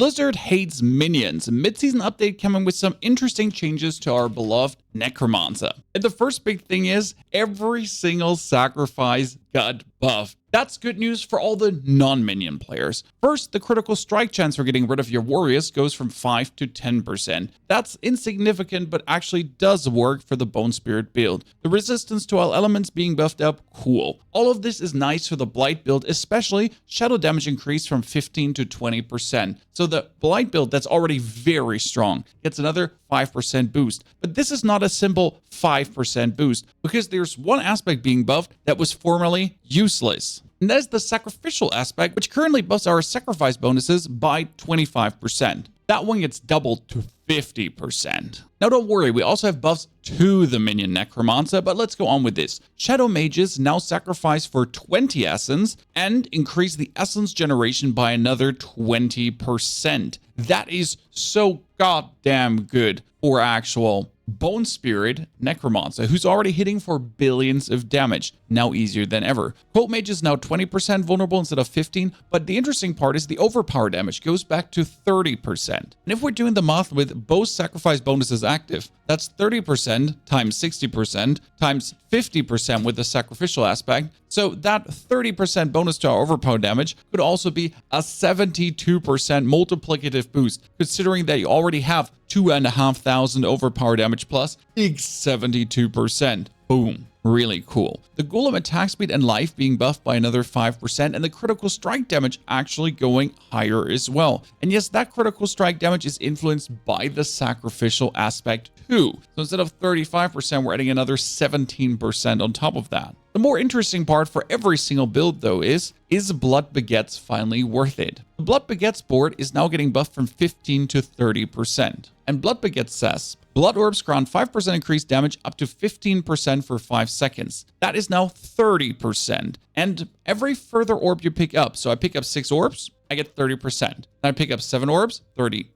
Blizzard hates minions. Mid-season update coming with some interesting changes to our beloved Necromancer. And the first big thing is every single sacrifice got buffed. That's good news for all the non-minion players. First, the critical strike chance for getting rid of your warriors goes from 5 to 10%. That's insignificant, but actually does work for the Bone Spirit build. The resistance to all elements being buffed up, cool. All of this is nice for the Blight build, especially shadow damage increased from 15 to 20%. So the Blight build that's already very strong gets another 5% boost. But this is not a simple 5% boost, because there's one aspect being buffed that was formerly useless. And that is the sacrificial aspect, which currently buffs our sacrifice bonuses by 25%. That one gets doubled to 50%. Now don't worry, we also have buffs to the minion Necromancer, but let's go on with this. Shadow Mages now sacrifice for 20 essence and increase the essence generation by another 20%. That is so goddamn good for actual Bone Spirit Necromancer, who's already hitting for billions of damage, now easier than ever. Cult Mage is now 20% vulnerable instead of 15, but the interesting part is the Overpower damage goes back to 30%. And if we're doing the math with both sacrifice bonuses active, that's 30% times 60% times 50% with the sacrificial aspect. So that 30% bonus to our overpower damage could also be a 72% multiplicative boost, considering that you already have 2,500 overpower damage plus big 72%. Boom. Really cool. The Golem attack speed and life being buffed by another 5%, and the critical strike damage actually going higher as well. And yes, that critical strike damage is influenced by the sacrificial aspect too. So instead of 35%, we're adding another 17% on top of that. The more interesting part for every single build though is Blood Begets finally worth it? The Blood Begets board is now getting buffed from 15 to 30%. And Blood Begets says, Blood Orbs grant 5% increased damage up to 15% for 5 seconds. That is now 30%. And every further orb you pick up, so I pick up 6 orbs, I get 30%. Then I pick up 7 orbs, 30,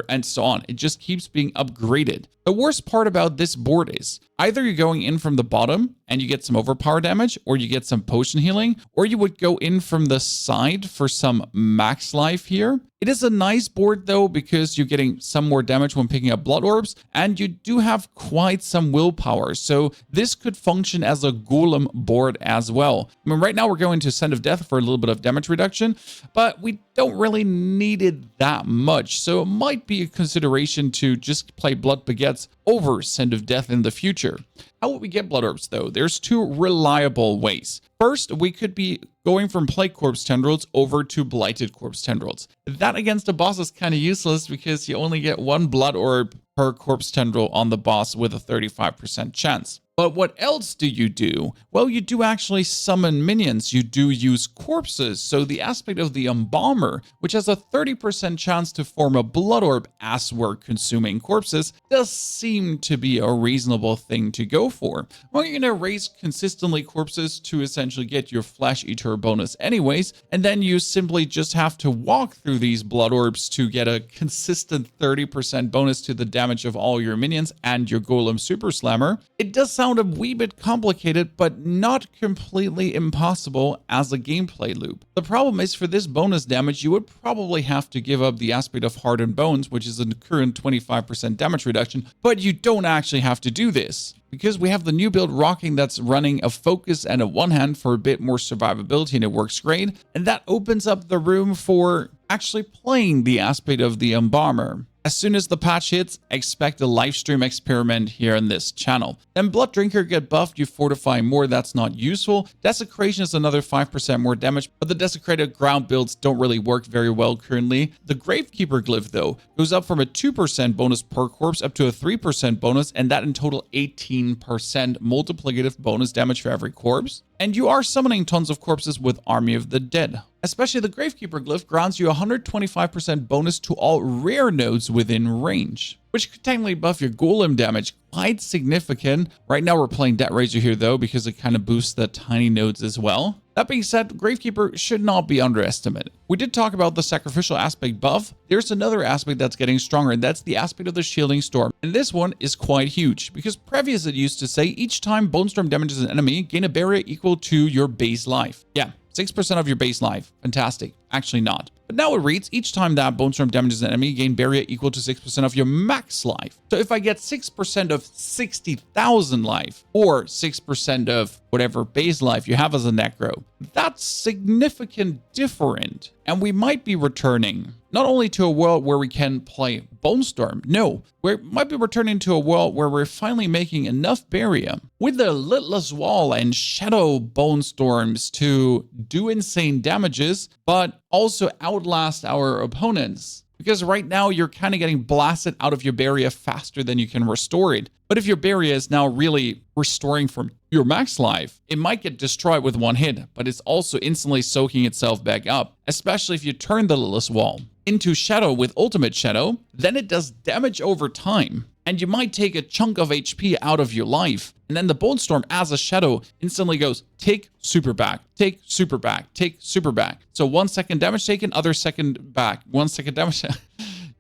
and so on. It just keeps being upgraded. The worst part about this board is either you're going in from the bottom and you get some overpower damage, or you get some potion healing, or you would go in from the side for some max life here. It is a nice board though, because you're getting some more damage when picking up blood orbs, and you do have quite some willpower. So this could function as a golem board as well. I mean, right now we're going to Send of Death for a little bit of damage reduction, but we don't really need it that much. So it might be a consideration to just play Blood Begets over Send of Death in the future. How would we get blood orbs though? There's 2 reliable ways. First, we could be going from Plague Corpse Tendrils over to Blighted Corpse Tendrils. That against a boss is kind of useless because you only get 1 blood orb per Corpse Tendril on the boss with a 35% chance. But what else do you do? Well, you do actually summon minions. You do use corpses. So the aspect of the Embalmer, which has a 30% chance to form a blood orb as we're consuming corpses, does seem to be a reasonable thing to go for. Well, you're going to raise consistently corpses to essentially get your Flesh Eater bonus anyways, and then you simply just have to walk through these blood orbs to get a consistent 30% bonus to the damage of all your minions and your Golem Super Slammer. It does sound a wee bit complicated, but not completely impossible as a gameplay loop. The problem is, for this bonus damage, you would probably have to give up the aspect of Hardened Bones, which is a current 25% damage reduction, but you don't actually have to do this, because we have the new build Rocking that's running a focus and a one hand for a bit more survivability, and it works great, and that opens up the room for actually playing the aspect of the Embalmer. As soon as the patch hits, expect a live stream experiment here on this channel. Then Blood Drinker get buffed, you fortify more, that's not useful. Desecration is another 5% more damage, but the desecrated ground builds don't really work very well currently. The Gravekeeper glyph though goes up from a 2% bonus per corpse up to a 3% bonus, and that in total 18% multiplicative bonus damage for every corpse. And you are summoning tons of corpses with Army of the Dead. Especially the Gravekeeper glyph grants you 125% bonus to all rare nodes within range, which could technically buff your golem damage quite significant. Right now we're playing Death Razor here though, because it kind of boosts the tiny nodes as well. That being said, Gravekeeper should not be underestimated. We did talk about the sacrificial aspect buff. There's another aspect that's getting stronger, and that's the aspect of the Shielding Storm. And this one is quite huge, because previous it used to say each time Bone Storm damages an enemy, gain a barrier equal to your base life. Yeah, 6% of your base life. Fantastic. Actually not. But now it reads, each time that Bone Storm damages an enemy, gain barrier equal to 6% of your max life. So if I get 6% of 60,000 life, or 6% of whatever base life you have as a Necro, that's significant different. And we might be returning not only to a world where we can play Bone Storm, no, we might be returning to a world where we're finally making enough barrier with the Lidless Wall and Shadow Bone Storms to do insane damages, but also outlast our opponents. Because right now you're kind of getting blasted out of your barrier faster than you can restore it. But if your barrier is now really restoring from your max life, it might get destroyed with one hit, but it's also instantly soaking itself back up, especially if you turn the Lidless Wall into Shadow with Ultimate Shadow, then it does damage over time. And you might take a chunk of HP out of your life. And then the Bone Storm as a Shadow instantly goes, take super back, take super back, take super back. So 1 second damage taken, other second back, 1 second damage.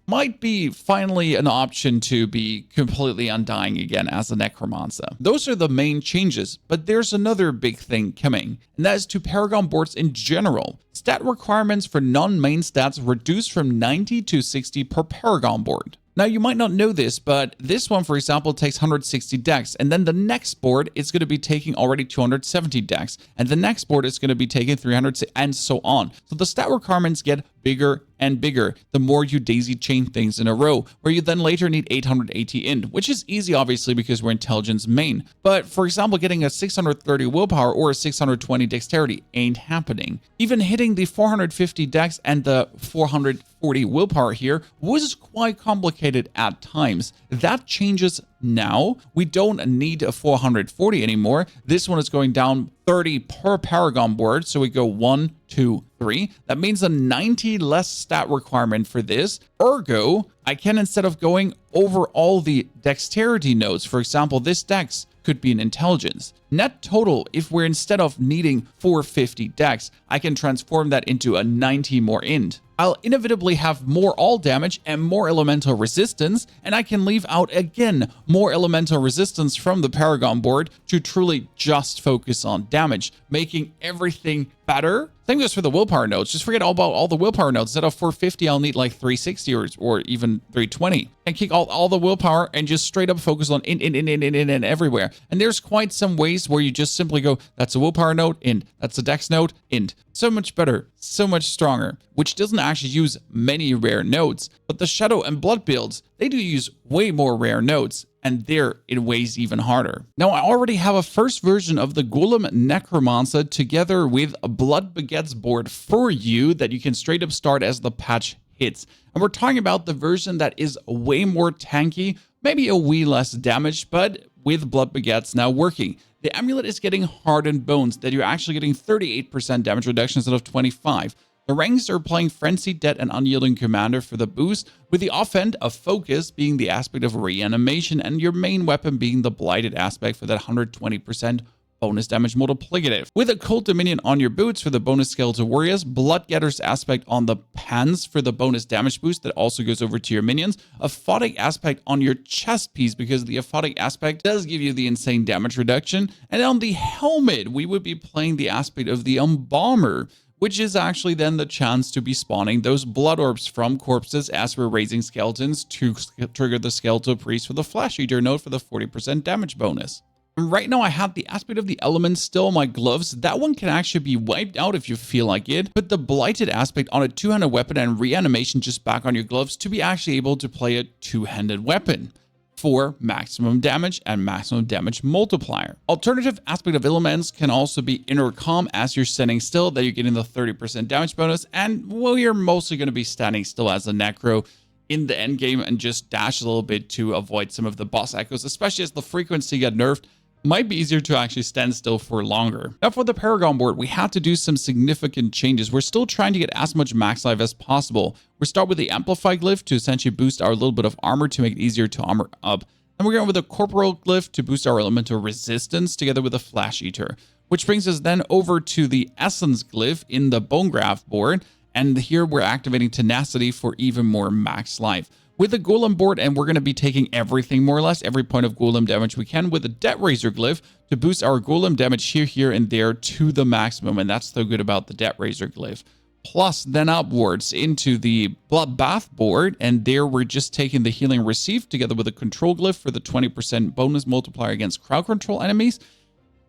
Might be finally an option to be completely undying again as a Necromancer. Those are the main changes, but there's another big thing coming, and that is to Paragon boards in general. Stat requirements for non-main stats reduced from 90 to 60 per Paragon board. Now, you might not know this, but this one, for example, takes 160 dex, and then the next board is going to be taking already 270 dex, and the next board is going to be taking 300, and so on. So the stat requirements get bigger and bigger the more you daisy chain things in a row, where you then later need 880 int, which is easy, obviously, because we're intelligence main. But for example, getting a 630 willpower or a 620 dexterity ain't happening. Even hitting the 450 dex and the 440 willpower here was quite complicated at times. That changes now. We don't need a 440 anymore. This one is going down 30 per Paragon board. So we go 1, 2, 3. That means a 90 less stat requirement for this. Ergo, I can, instead of going over all the dexterity nodes, for example, this dex could be an intelligence. Net total, if we're instead of needing 450 dex, I can transform that into a 90 more int. I'll inevitably have more all damage and more elemental resistance, and I can leave out again more elemental resistance from the Paragon board to truly just focus on damage, making everything better. Same goes for the willpower nodes. Just forget all about all the willpower nodes. Instead of 450, I'll need like 360 or even 320. And kick all the willpower and just straight up focus on in everywhere. And there's quite some ways where you just simply go, that's a willpower node, int. That's a dex node, int. So much better, so much stronger, which doesn't actually use many rare nodes. But the Shadow and Blood builds, they do use way more rare nodes, and there it weighs even harder. Now, I already have a first version of the Golem Necromancer together with a Blood Begets board for you that you can straight up start as the patch hits. And we're talking about the version that is way more tanky, maybe a wee less damage, but with Blood Begets now working. The amulet is getting hardened bones, that you're actually getting 38% damage reduction instead of 25. The ranks are playing Frenzied, Dead, and Unyielding Commander for the boost, with the offhand of Focus being the aspect of reanimation, and your main weapon being the Blighted aspect for that 120% bonus damage multiplicative. With a Cult Dominion on your boots for the bonus Skeletal Warriors, Bloodgather's aspect on the pants for the bonus damage boost that also goes over to your minions, a Aphotic aspect on your chest piece because the Aphotic aspect does give you the insane damage reduction, and on the helmet, we would be playing the aspect of the Embalmer, which is actually then the chance to be spawning those blood orbs from corpses as we're raising skeletons to trigger the Skeletal Priest for the Flesh Eater node for the 40% damage bonus. Right now, I have the aspect of the elements still on my gloves. That one can actually be wiped out if you feel like it. Put the Blighted aspect on a two-handed weapon and reanimation just back on your gloves to be actually able to play a two-handed weapon for maximum damage and maximum damage multiplier. Alternative aspect of elements can also be intercom as you're standing still, that you're getting the 30% damage bonus. And well, you're mostly going to be standing still as a Necro in the end game and just dash a little bit to avoid some of the boss echoes, especially as the frequency got nerfed. Might be easier to actually stand still for longer. Now for the Paragon board, we had to do some significant changes. We're still trying to get as much max life as possible. We start with the Amplify glyph to essentially boost our little bit of armor to make it easier to armor up. And we're going with a Corporal glyph to boost our elemental resistance together with a Flesh Eater, which brings us then over to the Essence glyph in the Bone Graft board. And here we're activating Tenacity for even more max life. with the Golem board, and we're going to be taking everything, more or less, every point of Golem damage we can with the Debt Raiser glyph to boost our Golem damage here, and there to the maximum, and that's so good about the Debt Raiser glyph. Plus, then upwards into the Bloodbath board, and there we're just taking the Healing Received together with a Control glyph for the 20% bonus multiplier against crowd control enemies.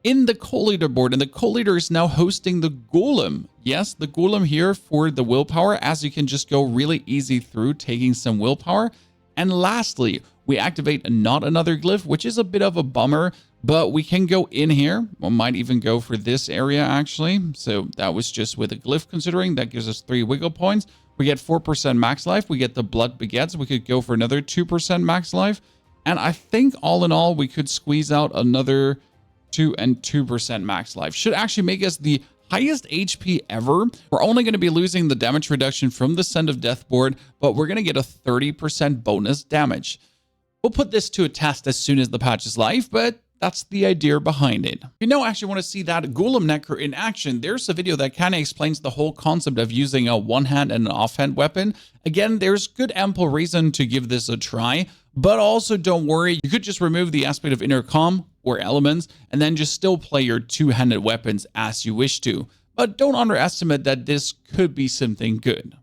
In the Collator board, and the Collator is now hosting the Golem. Yes, the Golem here for the willpower, as you can just go really easy through taking some willpower. And lastly, we activate not another glyph, which is a bit of a bummer, but we can go in here. We might even go for this area, actually. So that was just with a glyph considering. That gives us 3 wiggle points. We get 4% max life. We get the Blood Begets. We could go for another 2% max life. And I think all in all, we could squeeze out another 2 and 2% max life. Should actually make us the highest HP ever. We're only going to be losing the damage reduction from the Scent of Death board, but we're going to get a 30% bonus damage. We'll put this to a test as soon as the patch is live, but that's the idea behind it. If you actually want to see that Golem Necro in action, there's a video that kind of explains the whole concept of using a one-hand and an offhand weapon. Again, there's good ample reason to give this a try, but also don't worry, you could just remove the aspect of intercom or elements and then just still play your two-handed weapons as you wish to. But don't underestimate that this could be something good.